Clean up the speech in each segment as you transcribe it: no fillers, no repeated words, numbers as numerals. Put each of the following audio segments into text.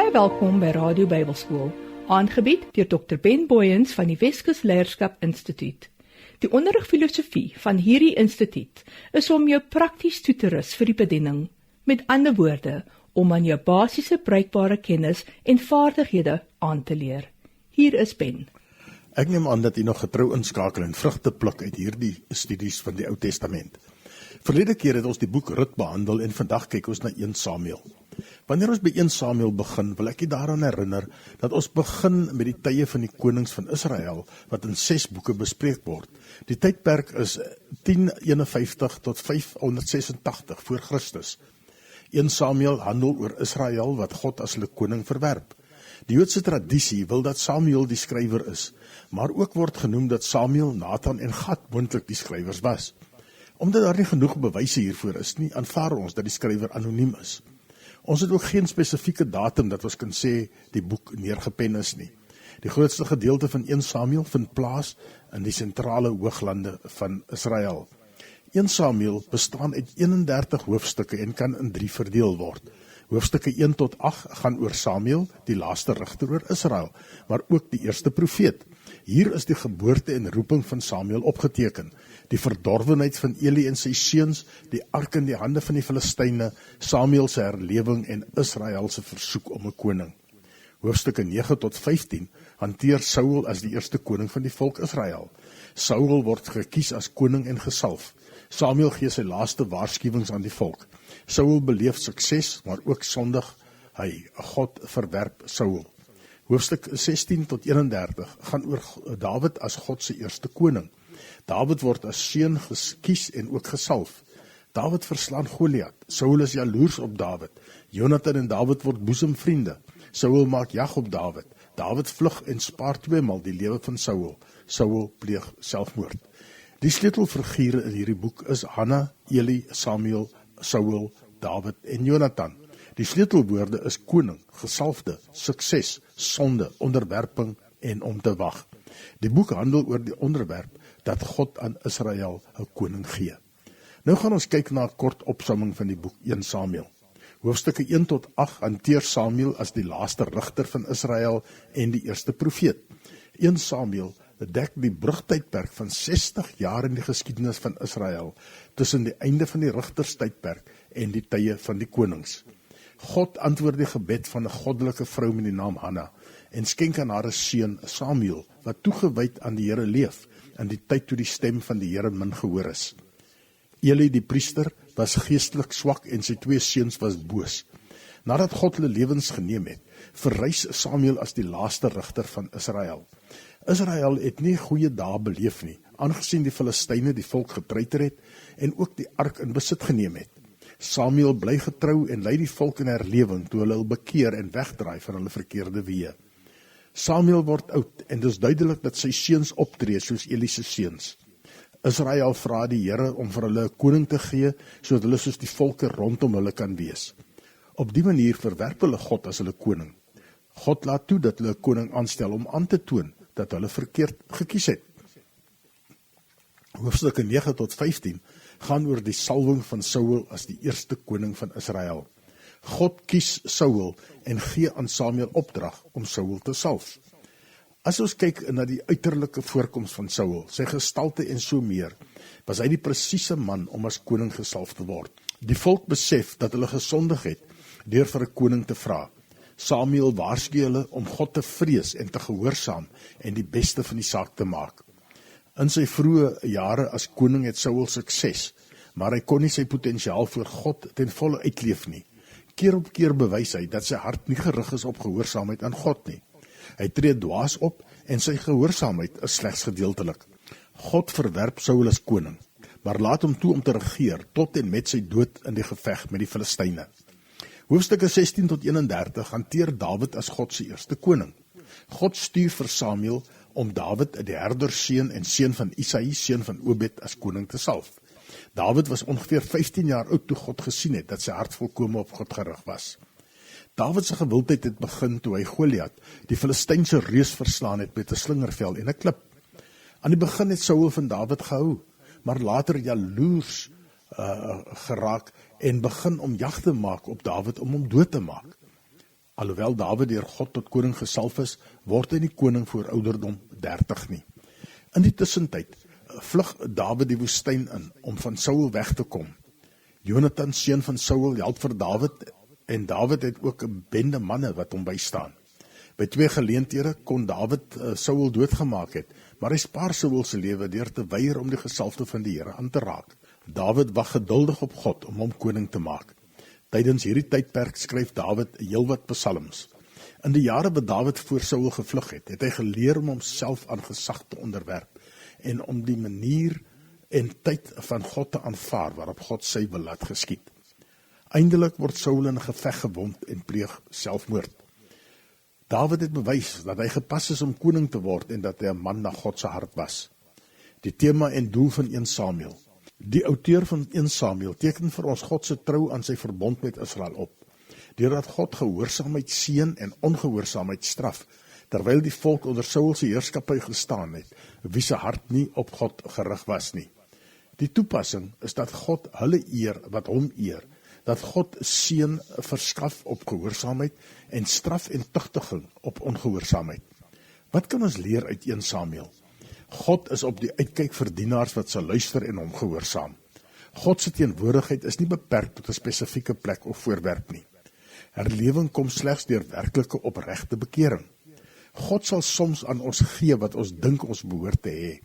Baie welkom by Radio Bybelskool, aangebied deur Dr. Ben Booyens van die Weskus Leierskap Instituut. Die onderrigfilosofie van hierdie instituut is om jou prakties toe te rus vir die bediening. Met ander woorde, om aan jou basiese bruikbare kennis en vaardighede aan te leer. Hier is Ben. Ek neem aan dat u nog getrou inskakel en vrugte pluk uit hierdie studies van die Ou Testament. Verlede keer het ons die boek Rut behandel en vandag kyk ons na 1 Samuel. Wanneer ons by 1 Samuel begin, wil ek u daaraan herinner dat ons begin met die tye van die konings van Israel, wat in 6 boeke bespreek word. Die tydperk is 1051 tot 586 voor Christus. 1 Samuel handel oor Israel wat God as hulle koning verwerp. Die Joodse tradisie wil dat Samuel die skrywer is, maar ook word genoem dat Samuel, Nathan en Gad moontlik die skrywers was. Omdat daar nie genoeg bewyse hiervoor is nie, aanvaar ons dat die skrywer anoniem is. Ons het ook geen spesifieke datum dat ons kan sê die boek neergepen is nie. Die grootste gedeelte van 1 Samuel vind plaas in die sentrale hooglande van Israel. 1 Samuel bestaan uit 31 hoofstukke en kan in 3 verdeel word. Hoofstukke 1 tot 8 gaan oor Samuel, die laaste rigter oor Israel, maar ook die eerste profeet. Hier is die geboorte en roeping van Samuel opgeteken, die verdorwenheid van Eli en sy seuns, die ark in die hande van die Filistyne, Samuel se herlewing en Israel se versoek om 'n koning. Hoofstukke 9 tot 15 hanteer Saul as die eerste koning van die volk Israel. Saul word gekies as koning en gesalf. Samuel gee sy laaste waarskuwings aan die volk. Saul beleef sukses, maar ook sondig hy. God verwerp Saul. Hoofstuk 16 tot 31 gaan oor Dawid as God se eerste koning. Dawid word as seun gekies en ook gesalf. Dawid verslaan Goliat. Saul is jaloers op Dawid. Jonathan en Dawid word boesemvriende. Saul maak jag op Dawid. Dawid vlug en spaar 2 maal die lewe van Saul. Saul pleeg selfmoord. Die sleutelfigure in hierdie boek is Hanna, Eli, Samuel, Saul, Dawid en Jonathan. Die sleutelwoorde is koning, gesalfde, sukses, sonde, onderwerping en om te wag. Die boek handel oor die onderwerp dat God aan Israel 'n koning gee. Nou gaan ons kyk na 'n kort opsomming van die boek 1 Samuel. Hoofstukke 1 tot 8 hanteer Samuel as die laaste rigter van Israel en die eerste profeet. 1 Samuel dek die brugtydperk van 60 jaar in die geskiedenis van Israel, tussen die einde van die rigterstydperk en die tye van die konings. God antwoord die gebed van 'n goddelike vrou met die naam Hanna en skenk aan haar 'n seun, Samuel, wat toegewyd aan die Here leef, in die tyd toe die stem van die Here min gehoor is. Eli die priester was geestelik swak en sy 2 seuns was boos. Nadat God hulle lewens geneem het, verrys Samuel as die laaste rigter van Israel. Israel het nie goeie dae beleef nie, aangesien die Filistyne die volk getreiter het en ook die ark in besit geneem het. Samuel bly getrou en lei die volk in herlewing toe hulle bekeer en wegdraai van hulle verkeerde weë. Samuel word oud en dis duidelik dat sy seuns optree soos Eli se seuns. Israel vra die Here om vir hulle 'n koning te gee, sodat hulle soos die volke rondom hulle kan wees. Op die manier verwerp hulle God as hulle koning. God laat toe dat hulle 'n koning aanstel om aan te toon dat hulle verkeerd gekies het. Hoofstukke 9 tot 15 gaan oor die salwing van Saul as die eerste koning van Israel. God kies Saul en gee aan Samuel opdrag om Saul te salf. As ons kyk na die uiterlike voorkoms van Saul, sy gestalte en so meer, was hy die presiese man om as koning gesalf te word. Die volk besef dat hulle gesondig het deur vir 'n koning te vra. Samuel waarsku hulle om God te vrees en te gehoorsaam en die beste van die saak te maak. In sy vroeë jare as koning het Saul sukses, maar hy kon nie sy potensiaal voor God ten volle uitleef nie. Keer op keer bewys hy dat sy hart nie gerig is op gehoorsaamheid aan God nie. Hy tree dwaas op en sy gehoorsaamheid is slegs gedeeltelik. God verwerp Saul as koning, maar laat hom toe om te regeer tot en met sy dood in die geveg met die Filistyne. Hoofstukke 16 tot 31 hanteer Dawid as God se eerste koning. God stuur vir Samuel om Dawid, die herderseun en seun van Isaï, seun van Obed, as koning te salf. Dawid was ongeveer 15 jaar oud toe God gesien het dat sy hart volkome op God gerig was. Dawid se gewildheid het begin toe hy Goliat, die Filistynse reus, verslaan het met 'n slingervel en 'n klip. Aan die begin het Saul van Dawid gehou, maar later jaloers geraak en begin om jag te maak op Dawid om hom dood te maak. Alhoewel Dawid deur God tot koning gesalf is, word hy nie koning voor ouderdom 30 nie. In die tussentyd vlug Dawid die woestyn in om van Saul weg te kom. Jonathan, seun van Saul, help vir Dawid en Dawid het ook 'n bende manne wat hom bystaan. By 2 geleenthede kon Dawid Saul doodgemaak het, maar hy spaar Saul se lewe deur te weier om die gesalfde van die Here aan te raak. Dawid wag geduldig op God om hom koning te maak. Tydens hierdie tydperk skryf Dawid heelwat psalms. In die jare wat Dawid voor Saul gevlug het hy geleer om homself aan gesag te onderwerp en om die manier en tyd van God te aanvaar waarop God sy wil laat geskied. Eindelik word Saul in 'n geveg gewond en pleeg selfmoord. Dawid het bewys dat hy gepas is om koning te word en dat hy 'n man na God se hart was. Die tema en doel van 1 Samuel. Die outeur van 1 Samuel teken vir ons God se trou aan sy verbond met Israel op, deurdat God gehoorsaamheid seën en ongehoorsaamheid straf, terwyl die volk onder Saul se heerskappy gestaan het, wie se hart nie op God gerig was nie. Die toepassing is dat God hulle eer wat hom eer, dat God seën verskaf op gehoorsaamheid en straf en tugtiging op ongehoorsaamheid. Wat kan ons leer uit 1 Samuel? God is op die uitkyk vir dienaars wat sal luister en hom gehoorsaam. God se teenwoordigheid is nie beperk tot 'n spesifieke plek of voorwerp nie. Herlewing kom slegs deur werklike opregte bekering. God sal soms aan ons gee wat ons dink ons behoort te hê,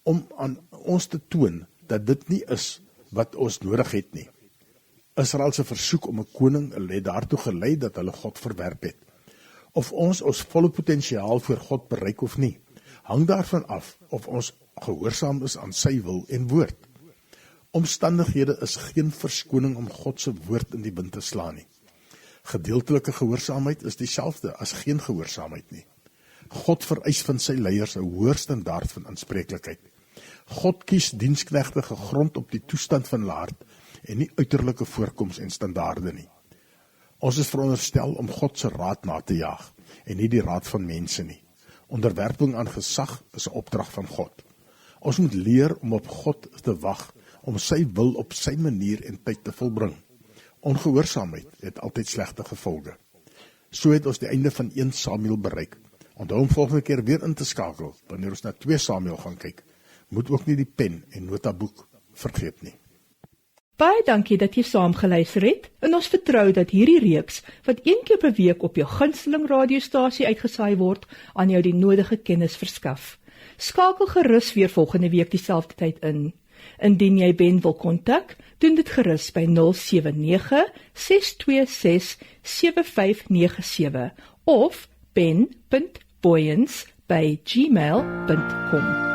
om aan ons te toon dat dit nie is wat ons nodig het nie. Israel se versoek om 'n koning het daartoe gelei dat hulle God verwerp het. Of ons volle potensiaal voor God bereik of nie, hang daarvan af of ons gehoorsaam is aan sy wil en woord. Omstandighede is geen verskoning om God se woord in die wind te slaan nie. Gedeeltelike gehoorsaamheid is dieselfde as geen gehoorsaamheid nie. God vereis van sy leiers 'n hoër standaard van aanspreeklikheid. God kies diensknegte gegrond op die toestand van hulle hart en nie uiterlike voorkoms en standaarde nie. Ons is veronderstel om God se raad na te jaag en nie die raad van mense nie. Onderwerping aan gesag is 'n opdrag van God. Ons moet leer om op God te wag, om sy wil op sy manier en tyd te volbring. Ongehoorsaamheid het altyd slegte gevolge. So het ons die einde van 1 Samuel bereik. Onthou om volgende keer weer in te skakel, wanneer ons na 2 Samuel gaan kyk. Moet ook nie die pen en notaboek vergeet nie. Baie dankie dat jy saam geluister het, en ons vertrou dat hierdie reeks, wat 1 keer per week op jou gunsteling radiostasie uitgesaai word, aan jou die nodige kennis verskaf. Skakel gerus weer volgende week dieselfde tyd in. Indien jy Ben wil kontak, doen dit gerus by 079-626-7597 of ben.boyens@gmail.com.